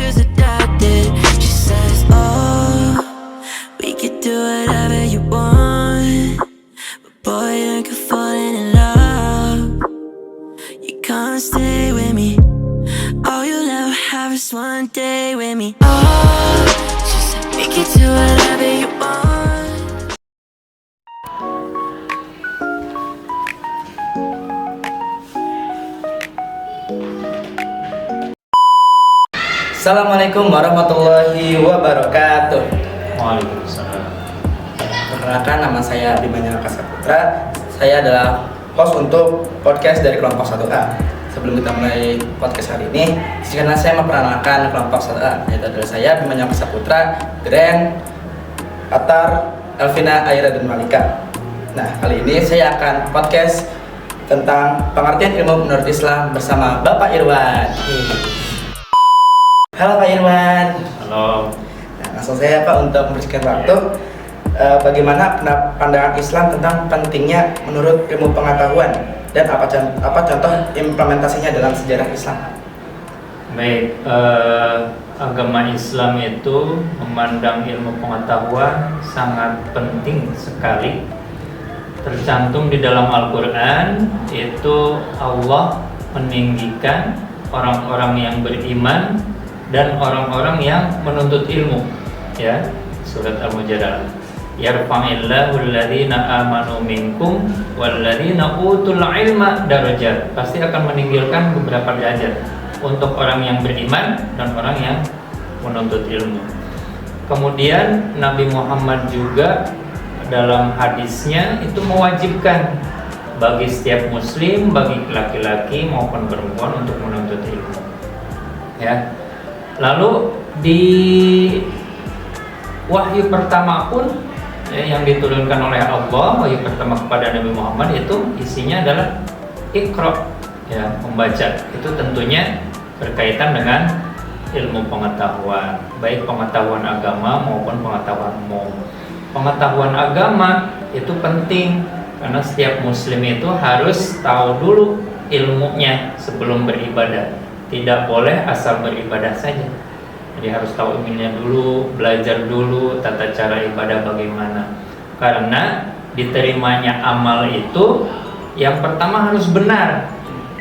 she's adopted. She says, oh, we could do whatever you want, but boy, I could falling in love. You can't stay with me. All you'll ever have is one day with me. Oh, she said we could do whatever you want. Assalamualaikum warahmatullahi wabarakatuh. Waalaikumsalam. Perkenalkan, nama saya Bimanyaka Saputra. Saya adalah host untuk podcast dari kelompok 1A. Sebelum kita mulai podcast hari ini, izinkan saya memperkenalkan kelompok 1A, yaitu adalah saya Bimanyaka Saputra, Gren, Atar, Elvina, Aira, dan Malika. Nah, kali ini saya akan podcast tentang pengertian ilmu menurut Islam bersama Bapak Irwan. Halo Pak Irwan. Halo. Nah, langsung saya Pak untuk membersihkan waktu. Bagaimana pandangan Islam tentang pentingnya menurut ilmu pengetahuan dan apa contoh implementasinya dalam sejarah Islam? Baik, agama Islam itu memandang ilmu pengetahuan sangat penting sekali. Tercantum di dalam Al-Quran, itu Allah meninggikan orang-orang yang beriman dan orang-orang yang menuntut ilmu, ya. Surat Al-Mujadalah, yarfa'illahu alladhina amanu minkum walladhina utul ilma darajat. Pasti akan meninggikan beberapa derajat untuk orang yang beriman dan orang yang menuntut ilmu. Kemudian Nabi Muhammad juga dalam hadisnya itu mewajibkan bagi setiap muslim, bagi laki-laki maupun perempuan untuk menuntut ilmu, ya. Lalu di wahyu pertama pun yang diturunkan oleh Allah, wahyu pertama kepada Nabi Muhammad itu isinya adalah Iqra, ya, membaca. Itu tentunya berkaitan dengan ilmu pengetahuan, baik pengetahuan agama maupun pengetahuan umum. Pengetahuan agama itu penting karena setiap muslim itu harus tahu dulu ilmunya sebelum beribadah. Tidak boleh asal beribadah saja. Jadi harus tahu ilmunya dulu, belajar dulu tata cara ibadah bagaimana. Karena diterimanya amal itu yang pertama harus benar.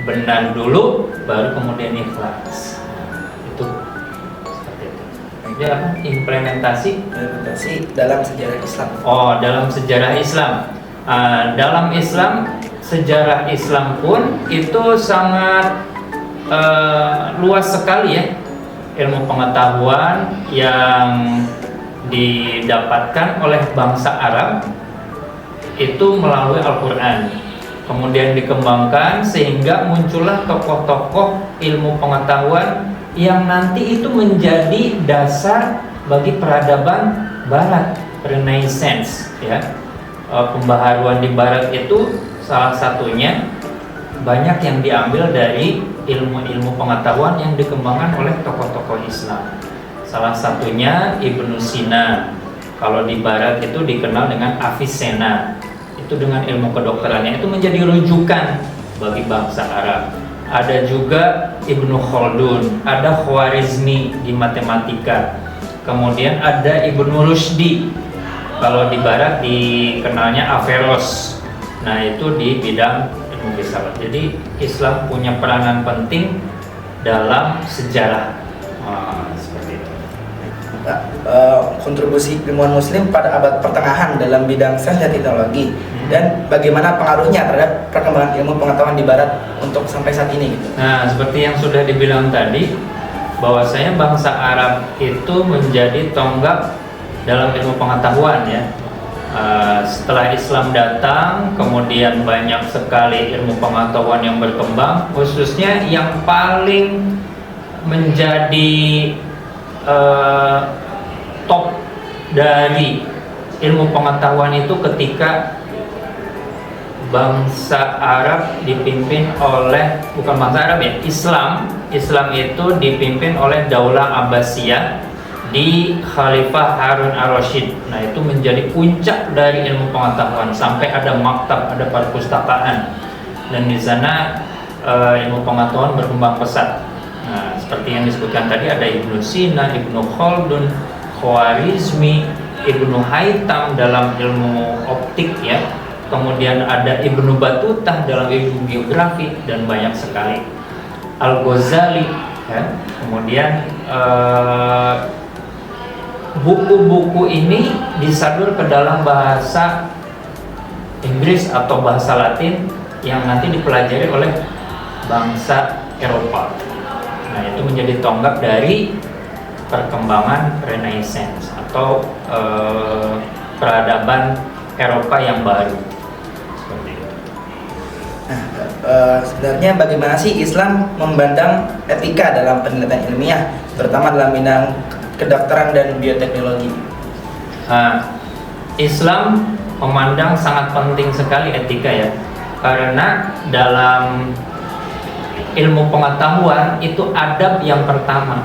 Benar dulu baru kemudian ikhlas. Itu seperti itu. Jadi apa? Implementasi dalam sejarah Islam. Oh, dalam sejarah Islam. Dalam Islam, sejarah Islam pun itu sangat luas sekali, ya. Ilmu pengetahuan yang didapatkan oleh bangsa Arab itu melalui Al-Quran, kemudian dikembangkan sehingga muncullah tokoh-tokoh ilmu pengetahuan yang nanti itu menjadi dasar bagi peradaban Barat, Renaissance, ya. Pembaharuan di Barat itu salah satunya banyak yang diambil dari ilmu-ilmu pengetahuan yang dikembangkan oleh tokoh-tokoh Islam. Salah satunya Ibnu Sina. Kalau di Barat itu dikenal dengan Avicenna. Itu dengan ilmu kedokterannya itu menjadi rujukan bagi bangsa Arab. Ada juga Ibnu Khaldun, ada Khwarizmi di matematika. Kemudian ada Ibnu Rushdi. Kalau di Barat dikenalnya Averroes. Nah, itu di bidang filsafat. Jadi Islam punya peranan penting dalam sejarah. Seperti itu. Kontribusi ilmuwan muslim pada abad pertengahan dalam bidang sains dan teknologi dan bagaimana pengaruhnya terhadap perkembangan ilmu pengetahuan di Barat untuk sampai saat ini, gitu. Nah, seperti yang sudah dibilang tadi, bahwasanya bangsa Arab itu menjadi tonggak dalam ilmu pengetahuan, ya. Setelah Islam datang, kemudian banyak sekali ilmu pengetahuan yang berkembang, khususnya yang paling menjadi top dari ilmu pengetahuan itu ketika bangsa Arab dipimpin oleh, bukan bangsa Arab, ya, Islam itu dipimpin oleh Daulah Abbasiyah di Khalifah Harun Ar-Rasyid. Nah, itu menjadi puncak dari ilmu pengetahuan sampai ada maktab, ada perpustakaan, dan di sana ilmu pengetahuan berkembang pesat. Nah, seperti yang disebutkan tadi, ada Ibnu Sina, Ibnu Khaldun, Khwarizmi, Ibnu Haytham dalam ilmu optik ya. Kemudian ada Ibnu Batutah dalam ilmu geografi dan banyak sekali. Al-Ghazali ya. Kemudian buku-buku ini disadur ke dalam bahasa Inggris atau bahasa Latin yang nanti dipelajari oleh bangsa Eropa. Nah, itu menjadi tonggak dari perkembangan Renaissance atau peradaban Eropa yang baru. Seperti itu. Nah, sebenarnya bagaimana sih Islam memandang etika dalam penelitian ilmiah, terutama dalam bidang kedokteran dan bioteknologi? Islam memandang sangat penting sekali etika ya, karena dalam ilmu pengetahuan itu adab yang pertama.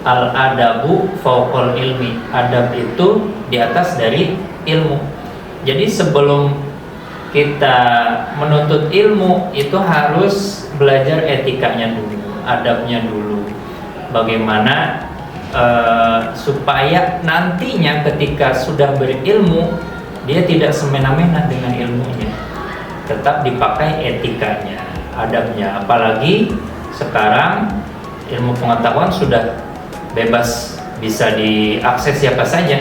Al-adabu fauqal ilmi, adab itu di atas dari ilmu. Jadi sebelum kita menuntut ilmu itu harus belajar etikanya dulu, adabnya dulu. Bagaimana supaya nantinya ketika sudah berilmu dia tidak semena-mena dengan ilmunya, tetap dipakai etikanya, adabnya. Apalagi sekarang ilmu pengetahuan sudah bebas, bisa diakses siapa saja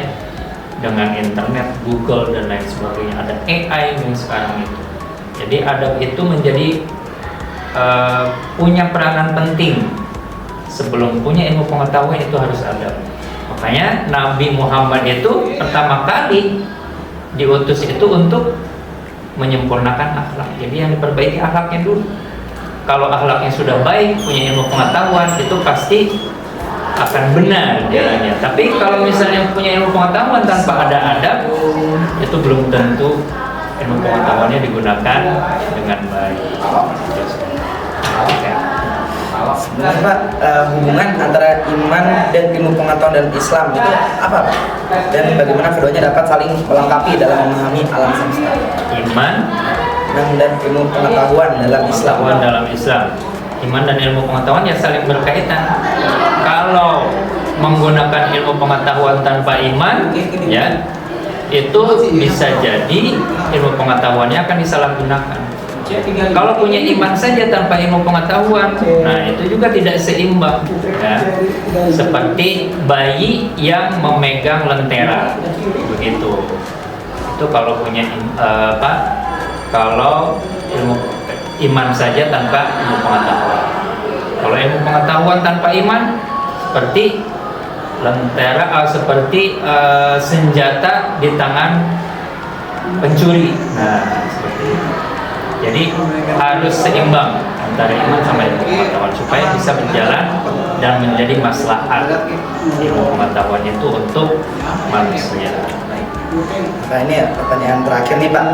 dengan internet, Google dan lain sebagainya. Ada AI yang sekarang itu. Jadi adab itu menjadi punya peranan penting. Sebelum punya ilmu pengetahuan itu harus adab. Makanya Nabi Muhammad itu pertama kali diutus itu untuk menyempurnakan akhlak. Jadi yang diperbaiki akhlaknya dulu. Kalau akhlaknya sudah baik, punya ilmu pengetahuan, itu pasti akan benar jalannya. Tapi kalau misalnya punya ilmu pengetahuan tanpa ada adab, itu belum tentu ilmu pengetahuannya digunakan dengan baik. Sebenarnya Pak, hubungan antara iman dan ilmu pengetahuan dan Islam itu apa Pak? Dan bagaimana keduanya dapat saling melengkapi dalam memahami alam semesta? Iman dan ilmu pengetahuan dalam Islam. Iman dan ilmu pengetahuan ya saling berkaitan. Kalau menggunakan ilmu pengetahuan tanpa iman, ya itu bisa jadi ilmu pengetahuannya akan disalahgunakan. Kalau punya iman saja tanpa ilmu pengetahuan, nah itu juga tidak seimbang. Ya. Seperti bayi yang memegang lentera, begitu. Itu kalau punya kalau ilmu iman saja tanpa ilmu pengetahuan. Kalau ilmu pengetahuan tanpa iman, seperti lentera, seperti senjata di tangan pencuri. Nah, seperti itu. Jadi harus seimbang antara iman sama ilmu pengetahuan supaya bisa berjalan dan menjadi maslahat ilmu pengetahuan itu untuk manusia. Nah, ini pertanyaan terakhir nih Pak.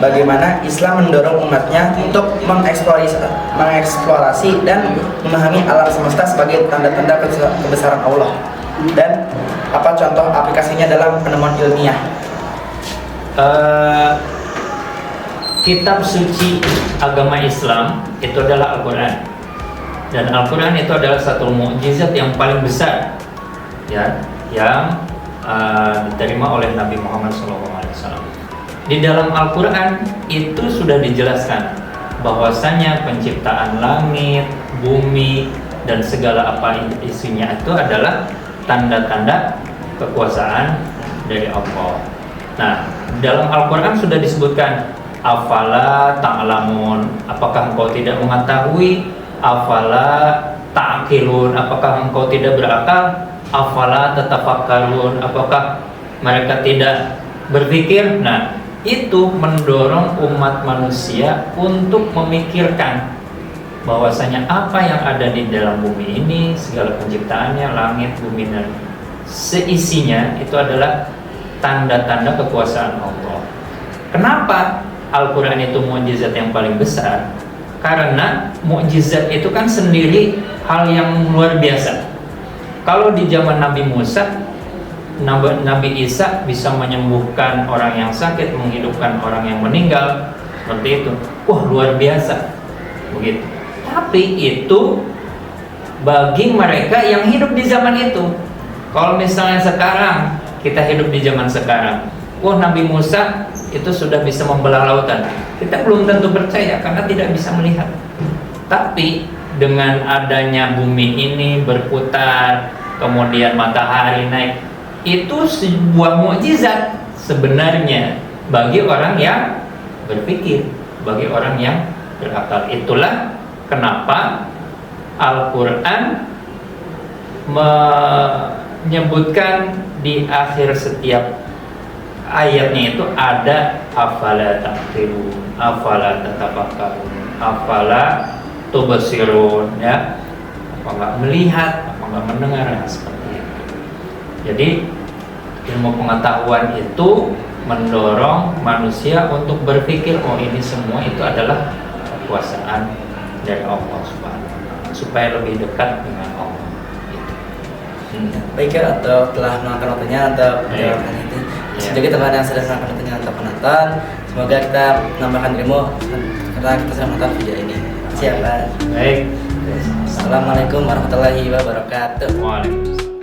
Bagaimana Islam mendorong umatnya untuk mengeksplorasi dan memahami alam semesta sebagai tanda-tanda kebesaran Allah, dan apa contoh aplikasinya dalam penemuan ilmiah? Kitab suci agama Islam itu adalah Al-Quran, dan Al-Quran itu adalah satu mukjizat yang paling besar ya, yang diterima oleh Nabi Muhammad SAW. Di dalam Al-Quran itu sudah dijelaskan bahwasanya penciptaan langit, bumi, dan segala apa isinya itu adalah tanda-tanda kekuasaan dari Allah. Nah, dalam Al-Quran sudah disebutkan, afala ta'lamun, apakah engkau tidak mengetahui? Afala ta'qilun, apakah engkau tidak berakal? Afala tatafakkarun, apakah mereka tidak berpikir? Nah, itu mendorong umat manusia untuk memikirkan bahwasanya apa yang ada di dalam bumi ini, segala penciptaannya, langit, bumi, dan seisinya itu adalah tanda-tanda kekuasaan Allah. Kenapa Al-Quran itu mukjizat yang paling besar? Karena mukjizat itu kan sendiri hal yang luar biasa. Kalau di zaman Nabi Musa, Nabi Isa bisa menyembuhkan orang yang sakit, menghidupkan orang yang meninggal, seperti itu. Wah, luar biasa, begitu. Tapi itu bagi mereka yang hidup di zaman itu. Kalau misalnya sekarang kita hidup di zaman sekarang, wah Nabi Musa itu sudah bisa membelah lautan, kita belum tentu percaya karena tidak bisa melihat. Tapi dengan adanya bumi ini berputar, kemudian matahari naik, itu sebuah mukjizat sebenarnya bagi orang yang berpikir, bagi orang yang berakal. Itulah kenapa Al-Quran menyebutkan di akhir setiap ayatnya itu ada afala taqilun, afala tatafakkarun, afala tubsirun, ya, apa nggak melihat, apa nggak mendengar, ya, seperti itu. Jadi ilmu pengetahuan itu mendorong manusia untuk berpikir, oh ini semua itu adalah kekuasaan dari Allah Subhanahu wa Ta'ala, supaya lebih dekat dengan Allah. Baik ya, atau telah melakukan waktunya untuk menjawabkan itu. Jadi teman yang sudah melakukan waktunya untuk penonton, semoga kita menambahkan ilmu karena kita sudah menonton video ini. Siapa? Baik. Assalamualaikum warahmatullahi wabarakatuh. Waalaikumsalam.